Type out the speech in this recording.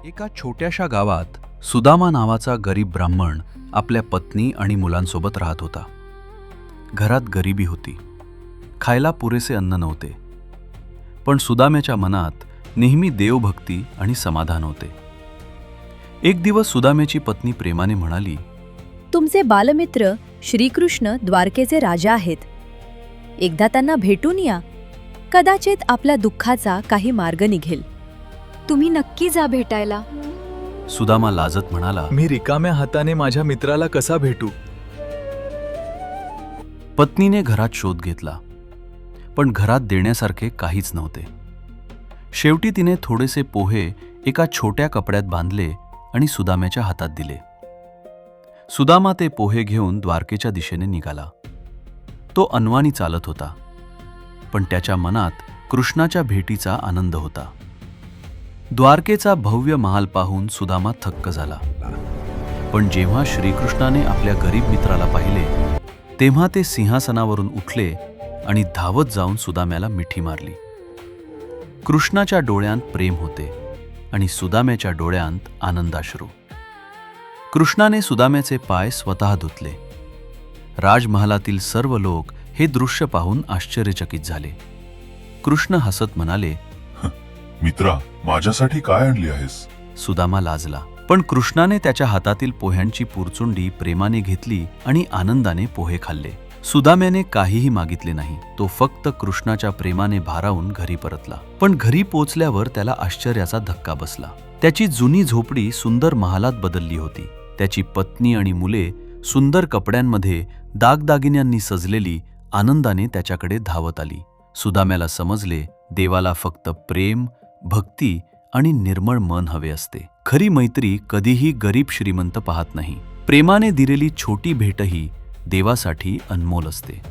एका छोट्याशा गावात सुदामा नावाचा गरीब ब्राह्मण आपल्या पत्नी आणि मुलांसोबत राहत होता. घरात गरिबी होती, खायला पुरेसे अन्न नव्हते, पण सुदाम्याच्या मनात नेहमी देवभक्ती आणि समाधान होते. एक दिवस सुदाम्याची पत्नी प्रेमाने म्हणाली, तुमचे बालमित्र श्रीकृष्ण द्वारकेचे राजा आहेत. एकदा त्यांना भेटून या, कदाचित आपल्या दुःखाचा काही मार्ग निघेल. तुम्ही नक्की जा भेटायला. सुदामा लाजत म्हणाला, मी रिकाम्या हाताने माझ्या मित्राला कसा भेटू? पत्नीने घरात शोध घेतला, पण घरात देण्यासारखे काहीच नव्हते. शेवटी तिने थोडेसे पोहे एका छोट्या कपड्यात बांधले आणि सुदाम्याच्या हातात दिले. सुदामा ते पोहे घेऊन द्वारकेच्या दिशेने निघाला. तो अनवाणी चालत होता, पण त्याच्या मनात कृष्णाच्या भेटीचा आनंद होता. द्वारकेचा भव्य महाल पाहून सुदामा थक्क झाला, पण जेव्हा श्रीकृष्णाने आपल्या गरीब मित्राला पाहिले तेव्हा ते सिंहासनावरून उठले आणि धावत जाऊन सुदाम्याला मिठी मारली. कृष्णाच्या डोळ्यांत प्रेम होते आणि सुदाम्याच्या डोळ्यांत आनंदाश्रू. कृष्णाने सुदाम्याचे पाय स्वतः धुतले. राजमहालातील सर्व लोक हे दृश्य पाहून आश्चर्यचकित झाले. कृष्ण हसत म्हणाले, मित्रा, माझ्यासाठी काय आणली आहेस? सुदामा लाजला, पण कृष्णाने त्याच्या हातातील पोह्यांची पुरचुंडी प्रेमाने घेतली आणि आनंदाने पोहे खाल्ले. सुदाम्याने काहीही मागितले नाही. तो फक्त कृष्णाच्या प्रेमाने भारावून घरी परतला. पण घरी पोचल्यावर त्याला आश्चर्याचा धक्का बसला. त्याची जुनी झोपडी सुंदर महालात बदलली होती. त्याची पत्नी आणि मुले सुंदर कपड्यांमध्ये दागदागिन्यांनी सजलेली आनंदाने त्याच्याकडे धावत आली. सुदाम्याला समजले, देवाला फक्त प्रेम, भक्ती आणि निर्मळ मन हवे असते. खरी मैत्री कधीही गरीब श्रीमंत पाहत नाही. प्रेमाने दिलेली छोटी भेटही देवासाठी अनमोल असते.